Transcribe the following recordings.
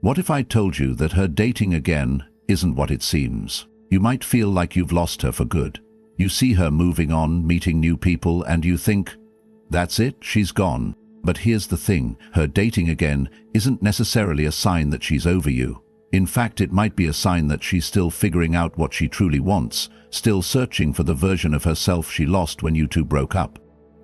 What if I told you that her dating again isn't what it seems? You might feel like you've lost her for good. You see her moving on, meeting new people, and you think, that's it, she's gone. But here's the thing, her dating again isn't necessarily a sign that she's over you. In fact, it might be a sign that she's still figuring out what she truly wants, still searching for the version of herself she lost when you two broke up.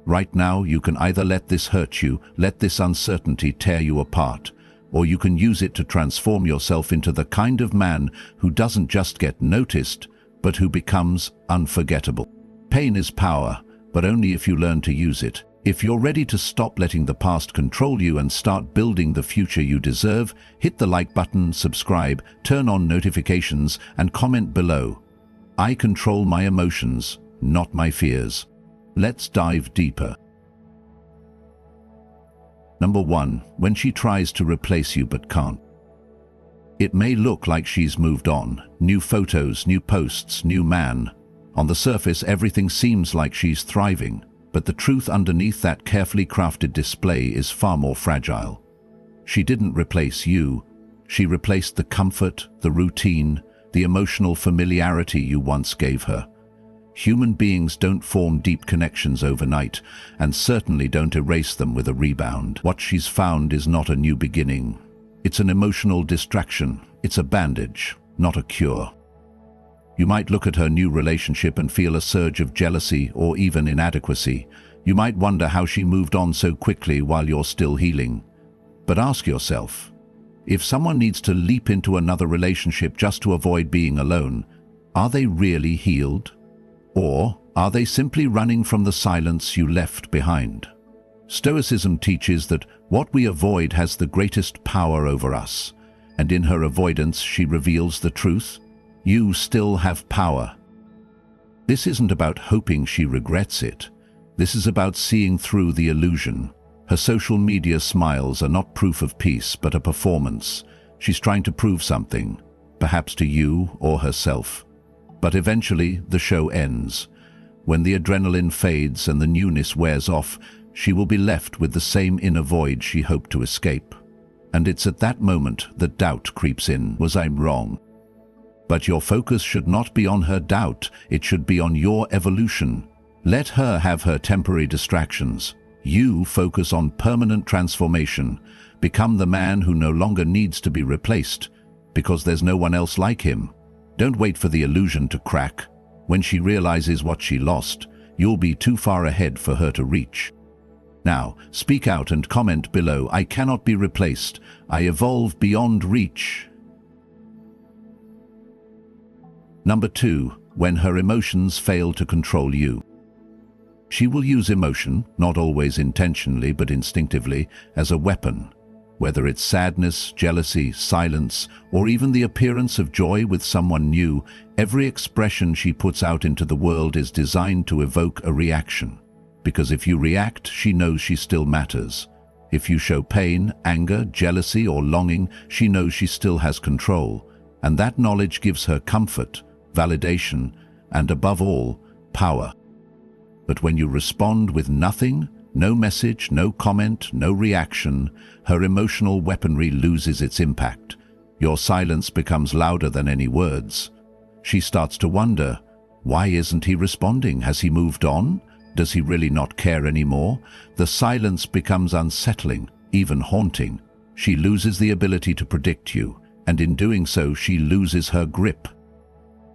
Right now, you can either let this hurt you, let this uncertainty tear you apart, or you can use it to transform yourself into the kind of man who doesn't just get noticed, but who becomes unforgettable. Pain is power, but only if you learn to use it. If you're ready to stop letting the past control you and start building the future you deserve, hit the like button, subscribe, turn on notifications, and comment below. I control my emotions, not my fears. Let's dive deeper. Number 1. When she tries to replace you but can't. It may look like she's moved on. New photos, new posts, new man. On the surface, everything seems like she's thriving, but the truth underneath that carefully crafted display is far more fragile. She didn't replace you. She replaced the comfort, the routine, the emotional familiarity you once gave her. Human beings don't form deep connections overnight, and certainly don't erase them with a rebound. What she's found is not a new beginning. It's an emotional distraction. It's a bandage, not a cure. You might look at her new relationship and feel a surge of jealousy or even inadequacy. You might wonder how she moved on so quickly while you're still healing. But ask yourself, if someone needs to leap into another relationship just to avoid being alone, are they really healed? Or are they simply running from the silence you left behind? Stoicism teaches that what we avoid has the greatest power over us, and in her avoidance she reveals the truth. You still have power. This isn't about hoping she regrets it. This is about seeing through the illusion. Her social media smiles are not proof of peace, but a performance. She's trying to prove something, perhaps to you or herself. But eventually, the show ends. When the adrenaline fades and the newness wears off, she will be left with the same inner void she hoped to escape. And it's at that moment that doubt creeps in. Was I wrong? But your focus should not be on her doubt. It should be on your evolution. Let her have her temporary distractions. You focus on permanent transformation. Become the man who no longer needs to be replaced, because there's no one else like him. Don't wait for the illusion to crack. When she realizes what she lost, you'll be too far ahead for her to reach. Now, speak out and comment below. I cannot be replaced. I evolve beyond reach. Number 2. When her emotions fail to control you. She will use emotion, not always intentionally but instinctively, as a weapon. Whether it's sadness, jealousy, silence, or even the appearance of joy with someone new, every expression she puts out into the world is designed to evoke a reaction. Because if you react, she knows she still matters. If you show pain, anger, jealousy, or longing, she knows she still has control. And that knowledge gives her comfort, validation, and above all, power. But when you respond with nothing, no message, no comment, no reaction, her emotional weaponry loses its impact. Your silence becomes louder than any words. She starts to wonder, why isn't he responding? Has he moved on? Does he really not care anymore? The silence becomes unsettling, even haunting. She loses the ability to predict you, and in doing so, she loses her grip.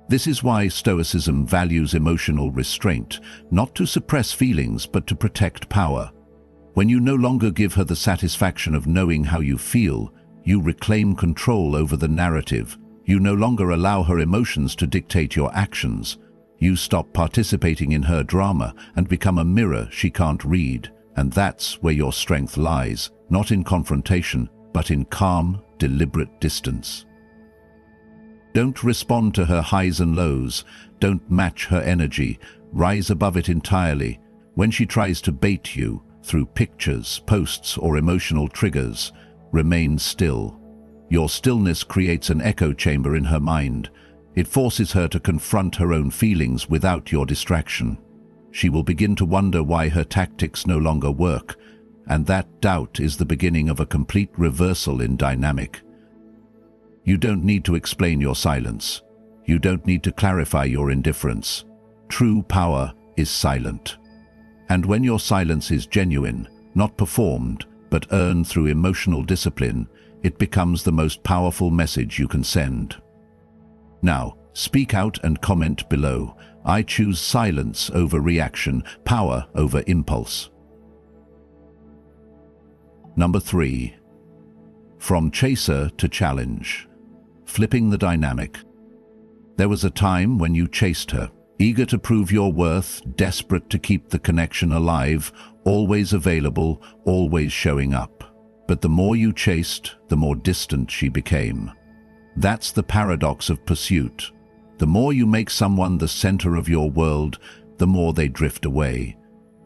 This is why Stoicism values emotional restraint, not to suppress feelings but to protect power. When you no longer give her the satisfaction of knowing how you feel, you reclaim control over the narrative. You no longer allow her emotions to dictate your actions. You stop participating in her drama and become a mirror she can't read. And that's where your strength lies, not in confrontation, but in calm, deliberate distance. Don't respond to her highs and lows. Don't match her energy. Rise above it entirely. When she tries to bait you through pictures, posts, or emotional triggers, remain still. Your stillness creates an echo chamber in her mind. It forces her to confront her own feelings without your distraction. She will begin to wonder why her tactics no longer work, and that doubt is the beginning of a complete reversal in dynamic. You don't need to explain your silence. You don't need to clarify your indifference. True power is silent. And when your silence is genuine, not performed, but earned through emotional discipline, it becomes the most powerful message you can send. Now, speak out and comment below. I choose silence over reaction, power over impulse. Number 3. From chaser to challenge. Flipping the dynamic. There was a time when you chased her, eager to prove your worth, desperate to keep the connection alive, always available, always showing up. But the more you chased, the more distant she became. That's the paradox of pursuit. The more you make someone the center of your world, the more they drift away.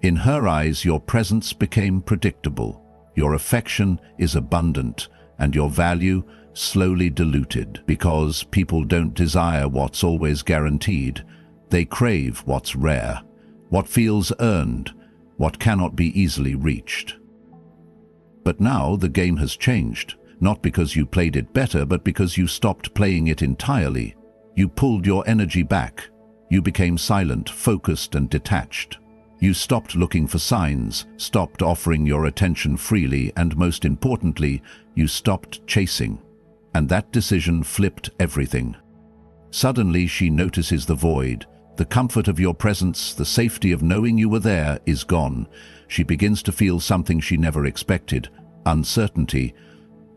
In her eyes, your presence became predictable. Your affection is abundant, and your value slowly diluted, because people don't desire what's always guaranteed. They crave what's rare, what feels earned, what cannot be easily reached. But now the game has changed, not because you played it better, but because you stopped playing it entirely. You pulled your energy back. You became silent, focused, and detached. You stopped looking for signs, stopped offering your attention freely, and most importantly, you stopped chasing. And that decision flipped everything. Suddenly she notices the void. The comfort of your presence, the safety of knowing you were there, is gone. She begins to feel something she never expected: uncertainty.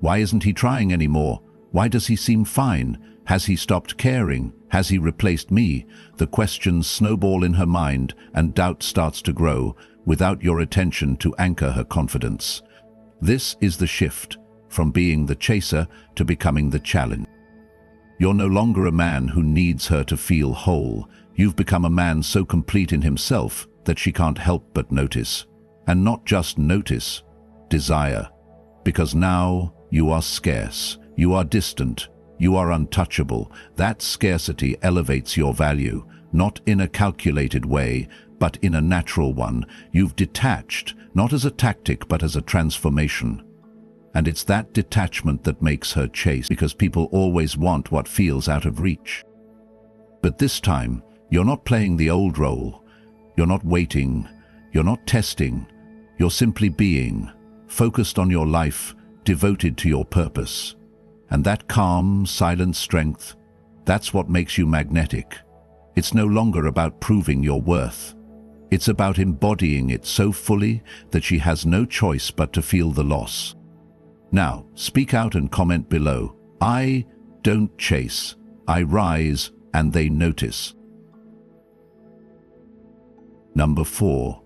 Why isn't he trying anymore? Why does he seem fine? Has he stopped caring? Has he replaced me? The questions snowball in her mind, and doubt starts to grow, without your attention to anchor her confidence. This is the shift, from being the chaser to becoming the challenge. You're no longer a man who needs her to feel whole. You've become a man so complete in himself that she can't help but notice. And not just notice, desire. Because now you are scarce, you are distant, you are untouchable. That scarcity elevates your value, not in a calculated way, but in a natural one. You've detached, not as a tactic, but as a transformation. And it's that detachment that makes her chase, because people always want what feels out of reach. But this time, you're not playing the old role. You're not waiting. You're not testing. You're simply being, focused on your life, devoted to your purpose. And that calm, silent strength, that's what makes you magnetic. It's no longer about proving your worth. It's about embodying it so fully that she has no choice but to feel the loss. Now, speak out and comment below. I don't chase. I rise, and they notice. Number 4.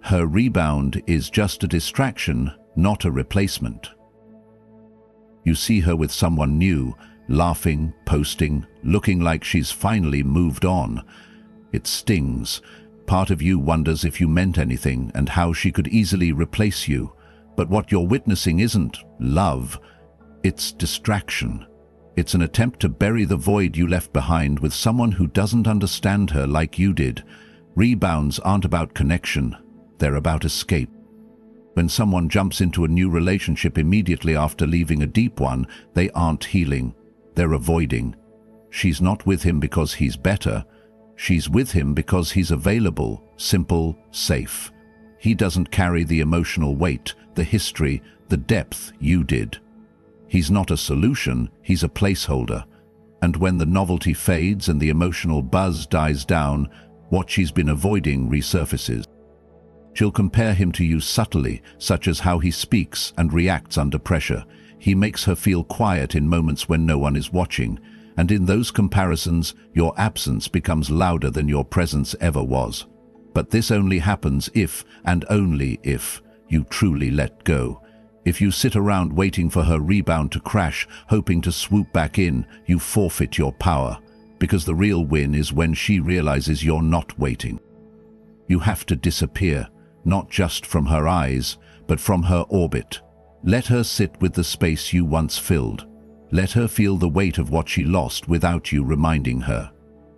Her rebound is just a distraction, not a replacement. You see her with someone new, laughing, posting, looking like she's finally moved on. It stings. Part of you wonders if you meant anything and how she could easily replace you. But what you're witnessing isn't love, it's distraction. It's an attempt to bury the void you left behind with someone who doesn't understand her like you did. Rebounds aren't about connection, they're about escape. When someone jumps into a new relationship immediately after leaving a deep one, they aren't healing, they're avoiding. She's not with him because he's better, she's with him because he's available, simple, safe. He doesn't carry the emotional weight, the history, the depth you did. He's not a solution, he's a placeholder. And when the novelty fades and the emotional buzz dies down, what she's been avoiding resurfaces. She'll compare him to you subtly, such as how he speaks and reacts under pressure. He makes her feel quiet in moments when no one is watching, and in those comparisons, your absence becomes louder than your presence ever was. But this only happens if, and only if, you truly let go. If you sit around waiting for her rebound to crash, hoping to swoop back in, you forfeit your power, because the real win is when she realizes you're not waiting. You have to disappear, not just from her eyes, but from her orbit. Let her sit with the space you once filled. Let her feel the weight of what she lost without you reminding her.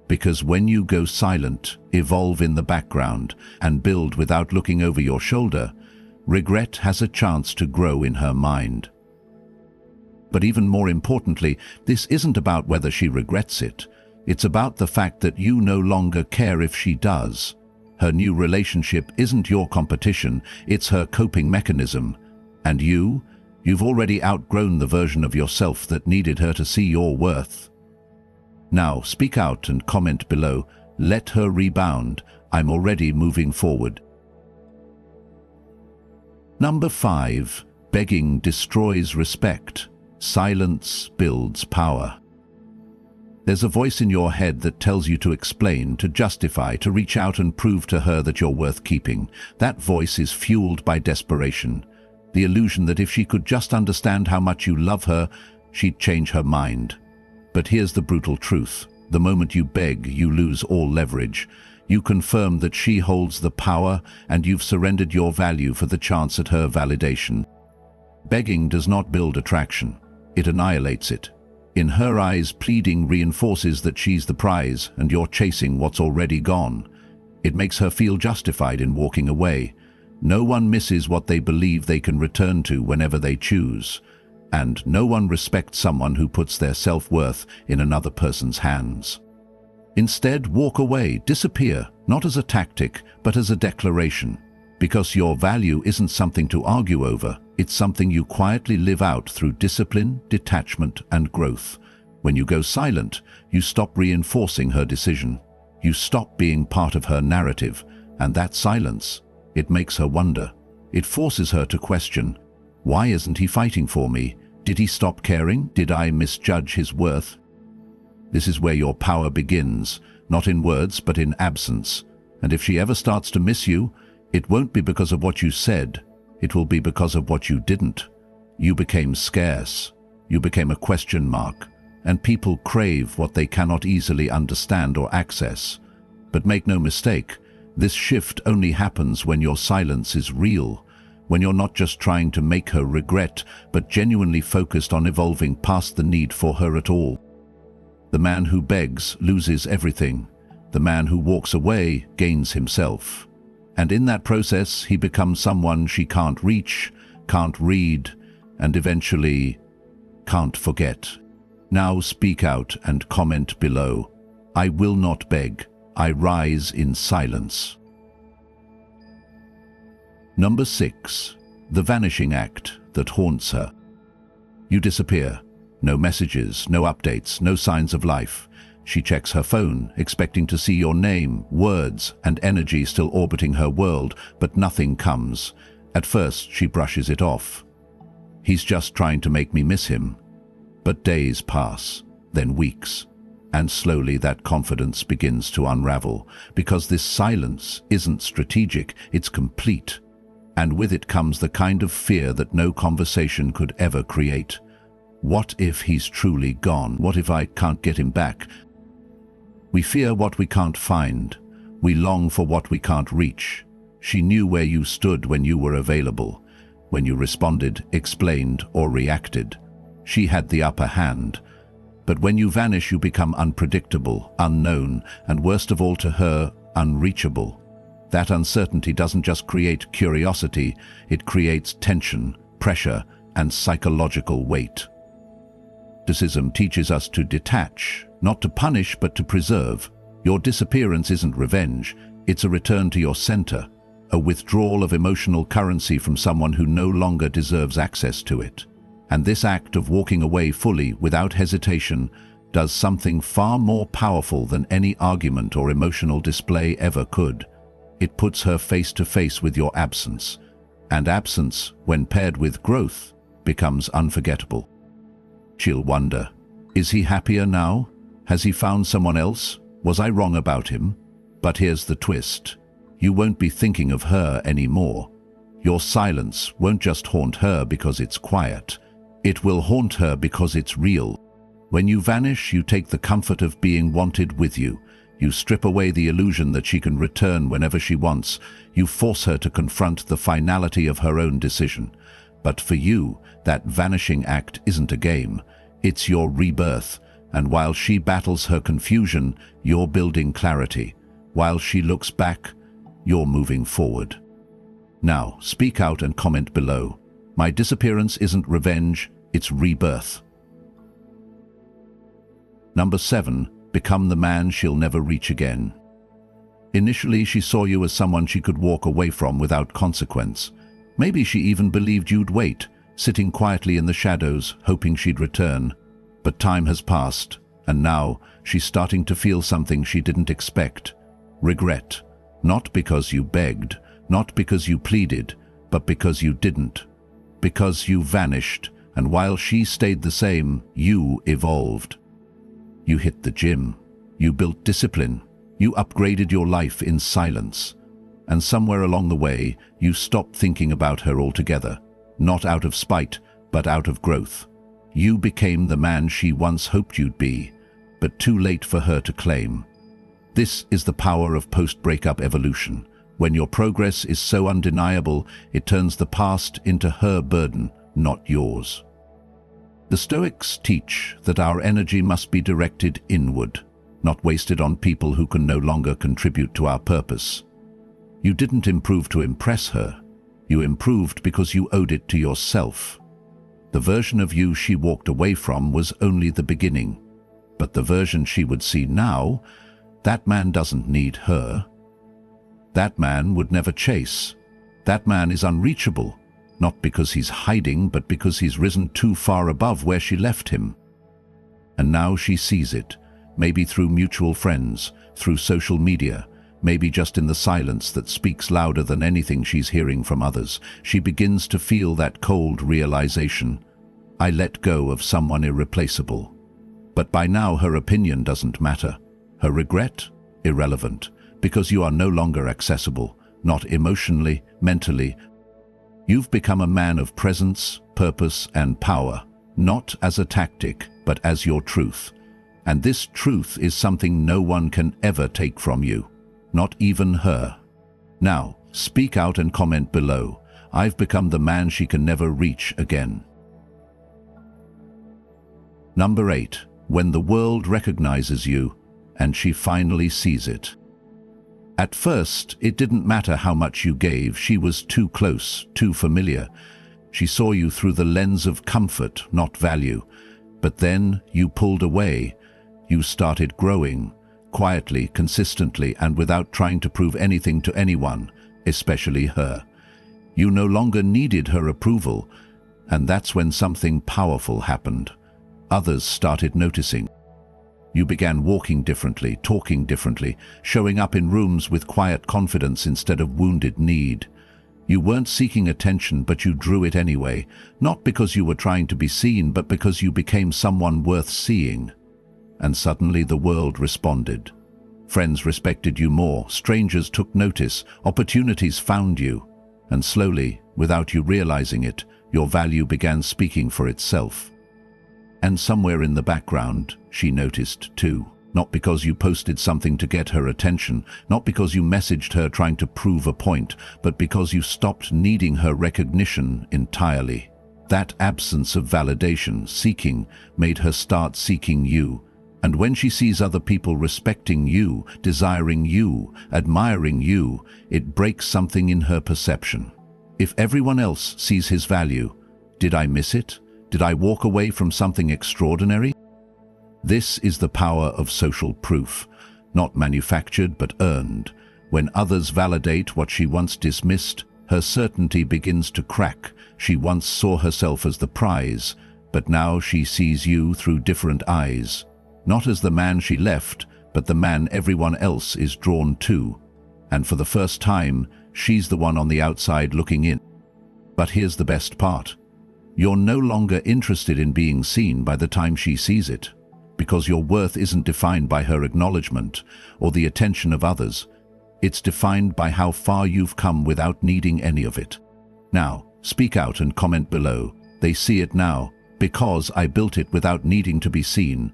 Because when you go silent, evolve in the background, and build without looking over your shoulder, regret has a chance to grow in her mind. But even more importantly, this isn't about whether she regrets it. It's about the fact that you no longer care if she does. Her new relationship isn't your competition, it's her coping mechanism. And you've already outgrown the version of yourself that needed her to see your worth. Now, speak out and comment below. Let her rebound. I'm already moving forward. Number 5. Begging destroys respect. Silence builds power. There's a voice in your head that tells you to explain, to justify, to reach out and prove to her that you're worth keeping. That voice is fueled by desperation. The illusion that if she could just understand how much you love her, she'd change her mind. But here's the brutal truth. The moment you beg, you lose all leverage. You confirm that she holds the power, and you've surrendered your value for the chance at her validation. Begging does not build attraction. It annihilates it. In her eyes, pleading reinforces that she's the prize and you're chasing what's already gone. It makes her feel justified in walking away. No one misses what they believe they can return to whenever they choose. And no one respects someone who puts their self-worth in another person's hands. Instead, walk away, disappear, not as a tactic, but as a declaration. Because your value isn't something to argue over, it's something you quietly live out through discipline, detachment, and growth. When you go silent, you stop reinforcing her decision. You stop being part of her narrative, and that silence, it makes her wonder. It forces her to question, why isn't he fighting for me? Did he stop caring? Did I misjudge his worth? This is where your power begins, not in words but in absence. And if she ever starts to miss you, it won't be because of what you said, it will be because of what you didn't. You became scarce, you became a question mark, and people crave what they cannot easily understand or access. But make no mistake, this shift only happens when your silence is real, when you're not just trying to make her regret, but genuinely focused on evolving past the need for her at all. The man who begs loses everything. The man who walks away gains himself. And in that process, he becomes someone she can't reach, can't read, and eventually can't forget. Now speak out and comment below. I will not beg. I rise in silence. Number 6. The vanishing act that haunts her. You disappear. No messages, no updates, no signs of life. She checks her phone, expecting to see your name, words, and energy still orbiting her world, but nothing comes. At first, she brushes it off. He's just trying to make me miss him. But days pass, then weeks, and slowly that confidence begins to unravel, because this silence isn't strategic, it's complete. And with it comes the kind of fear that no conversation could ever create. What if he's truly gone? What if I can't get him back? We fear what we can't find. We long for what we can't reach. She knew where you stood when you were available, when you responded, explained, or reacted. She had the upper hand. But when you vanish, you become unpredictable, unknown, and worst of all to her, unreachable. That uncertainty doesn't just create curiosity, it creates tension, pressure, and psychological weight. Stoicism teaches us to detach, not to punish but to preserve. Your disappearance isn't revenge, it's a return to your center, a withdrawal of emotional currency from someone who no longer deserves access to it. And this act of walking away fully, without hesitation, does something far more powerful than any argument or emotional display ever could. It puts her face to face with your absence, and absence, when paired with growth, becomes unforgettable. She'll wonder, is he happier now? Has he found someone else? Was I wrong about him? But here's the twist. You won't be thinking of her anymore. Your silence won't just haunt her because it's quiet. It will haunt her because it's real. When you vanish, you take the comfort of being wanted with you. You strip away the illusion that she can return whenever she wants. You force her to confront the finality of her own decision. But for you, that vanishing act isn't a game. It's your rebirth. And while she battles her confusion, you're building clarity. While she looks back, you're moving forward. Now, speak out and comment below. My disappearance isn't revenge, It's rebirth. Number 7. Become the man she'll never reach again. Initially, she saw you as someone she could walk away from without consequence. Maybe she even believed you'd wait, sitting quietly in the shadows, hoping she'd return. But time has passed, and now she's starting to feel something she didn't expect. Regret. Not because you begged, not because you pleaded, but because you didn't. Because you vanished, and while she stayed the same, you evolved. You hit the gym. You built discipline. You upgraded your life in silence. And somewhere along the way, you stopped thinking about her altogether. Not out of spite, but out of growth. You became the man she once hoped you'd be, but too late for her to claim. This is the power of post-breakup evolution. When your progress is so undeniable, it turns the past into her burden, not yours. The Stoics teach that our energy must be directed inward, not wasted on people who can no longer contribute to our purpose. You didn't improve to impress her. You improved because you owed it to yourself. The version of you she walked away from was only the beginning. But the version she would see now, that man doesn't need her. That man would never chase. That man is unreachable, not because he's hiding, but because he's risen too far above where she left him. And now she sees it, maybe through mutual friends, through social media, maybe just in the silence that speaks louder than anything she's hearing from others. She begins to feel that cold realization. I let go of someone irreplaceable. But by now her opinion doesn't matter. Her regret? Irrelevant, because you are no longer accessible, not emotionally, mentally. You've become a man of presence, purpose, and power, not as a tactic, but as your truth. And this truth is something no one can ever take from you. Not even her. Now, speak out and comment below. I've become the man she can never reach again. Number 8. When the world recognizes you, and she finally sees it. At first, it didn't matter how much you gave. She was too close, too familiar. She saw you through the lens of comfort, not value. But then you pulled away. You started growing. Quietly, consistently, and without trying to prove anything to anyone, especially her. You no longer needed her approval, and that's when something powerful happened. Others started noticing. You began walking differently, talking differently, showing up in rooms with quiet confidence instead of wounded need. You weren't seeking attention, but you drew it anyway, not because you were trying to be seen, but because you became someone worth seeing. And suddenly the world responded. Friends respected you more, strangers took notice, opportunities found you. And slowly, without you realizing it, your value began speaking for itself. And somewhere in the background, she noticed too. Not because you posted something to get her attention, not because you messaged her trying to prove a point, but because you stopped needing her recognition entirely. That absence of validation, seeking, made her start seeking you. And when she sees other people respecting you, desiring you, admiring you, it breaks something in her perception. If everyone else sees his value, did I miss it? Did I walk away from something extraordinary? This is the power of social proof, not manufactured but earned. When others validate what she once dismissed, her certainty begins to crack. She once saw herself as the prize, but now she sees you through different eyes. Not as the man she left, but the man everyone else is drawn to. And for the first time, she's the one on the outside looking in. But here's the best part. You're no longer interested in being seen by the time she sees it, because your worth isn't defined by her acknowledgement or the attention of others. It's defined by how far you've come without needing any of it. Now, speak out and comment below. They see it now, because I built it without needing to be seen.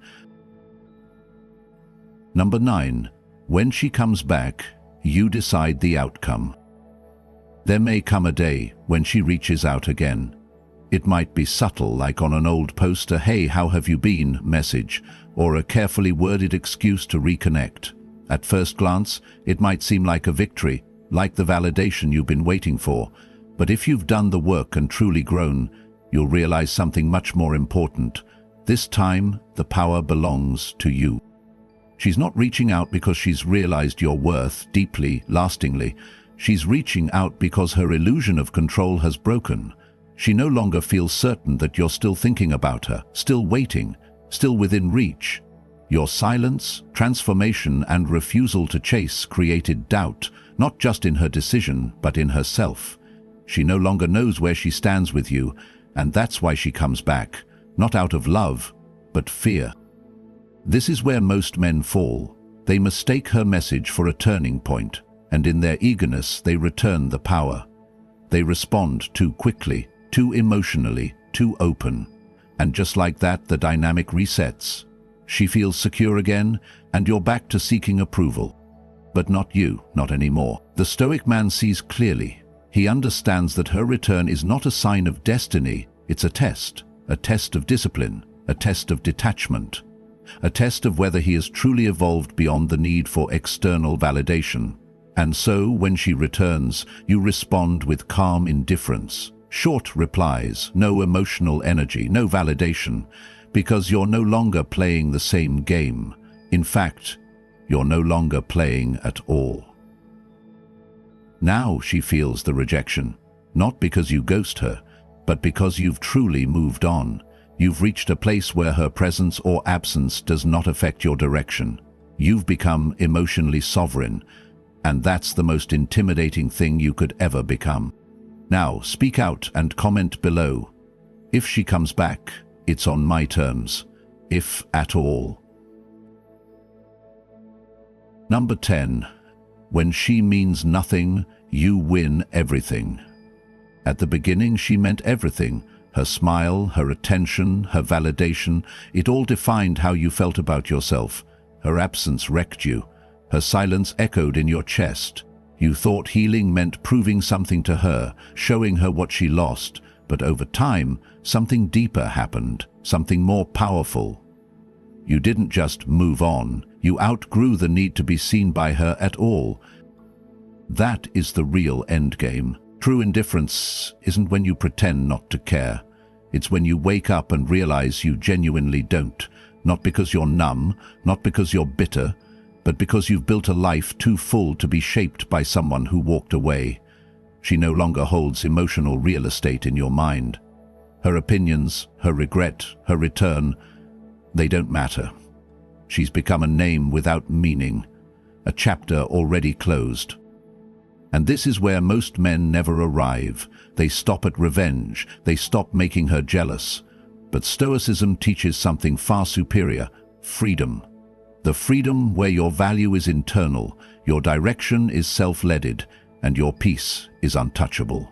Number 9. When she comes back, you decide the outcome. There may come a day when she reaches out again. It might be subtle, like on an old post, a "Hey, how have you been?" message, or a carefully worded excuse to reconnect. At first glance, it might seem like a victory, like the validation you've been waiting for. But if you've done the work and truly grown, you'll realize something much more important. This time, the power belongs to you. She's not reaching out because she's realized your worth deeply, lastingly. She's reaching out because her illusion of control has broken. She no longer feels certain that you're still thinking about her, still waiting, still within reach. Your silence, transformation, and refusal to chase created doubt, not just in her decision, but in herself. She no longer knows where she stands with you, and that's why she comes back, not out of love, but fear. This is where most men fall. They mistake her message for a turning point, and in their eagerness they return the power. They respond too quickly, too emotionally, too open. And just like that, the dynamic resets. She feels secure again, and you're back to seeking approval. But not you, not anymore. The Stoic man sees clearly. He understands that her return is not a sign of destiny, it's a test of discipline, a test of detachment, a test of whether he has truly evolved beyond the need for external validation. And so, when she returns, you respond with calm indifference. Short replies, no emotional energy, no validation, because you're no longer playing the same game. In fact, you're no longer playing at all. Now she feels the rejection, not because you ghost her, but because you've truly moved on. You've reached a place where her presence or absence does not affect your direction. You've become emotionally sovereign, and that's the most intimidating thing you could ever become. Now, speak out and comment below. If she comes back, it's on my terms, if at all. Number 10. When she means nothing, you win everything. At the beginning, she meant everything. Her smile, her attention, her validation, it all defined how you felt about yourself. Her absence wrecked you. Her silence echoed in your chest. You thought healing meant proving something to her, showing her what she lost. But over time, something deeper happened, something more powerful. You didn't just move on, you outgrew the need to be seen by her at all. That is the real endgame. True indifference isn't when you pretend not to care. It's when you wake up and realize you genuinely don't. Not because you're numb, not because you're bitter, but because you've built a life too full to be shaped by someone who walked away. She no longer holds emotional real estate in your mind. Her opinions, her regret, her return, they don't matter. She's become a name without meaning, a chapter already closed. And this is where most men never arrive. They stop at revenge. They stop making her jealous. But Stoicism teaches something far superior: freedom. The freedom where your value is internal, your direction is self-led, and your peace is untouchable.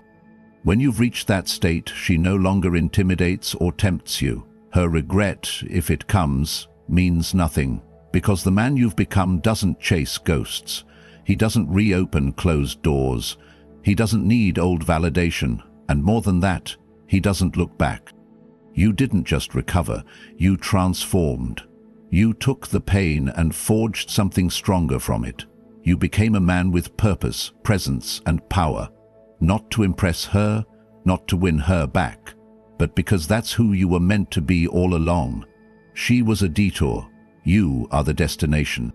When you've reached that state, she no longer intimidates or tempts you. Her regret, if it comes, means nothing, because the man you've become doesn't chase ghosts. He doesn't reopen closed doors. He doesn't need old validation, and more than that, he doesn't look back. You didn't just recover, you transformed. You took the pain and forged something stronger from it. You became a man with purpose, presence, and power, not to impress her, not to win her back, but because that's who you were meant to be all along. She was a detour. You are the destination.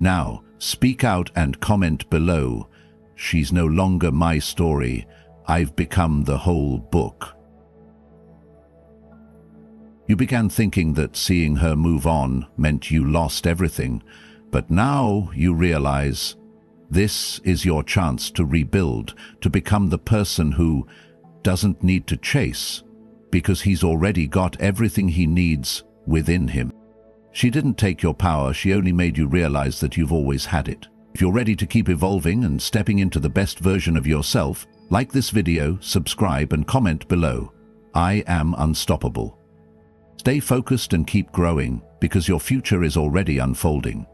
Now, speak out and comment below. She's no longer my story. I've become the whole book. You began thinking that seeing her move on meant you lost everything, but now you realize this is your chance to rebuild, to become the person who doesn't need to chase, because he's already got everything he needs within him. She didn't take your power, she only made you realize that you've always had it. If you're ready to keep evolving and stepping into the best version of yourself, like this video, subscribe, and comment below. I am unstoppable. Stay focused and keep growing, because your future is already unfolding.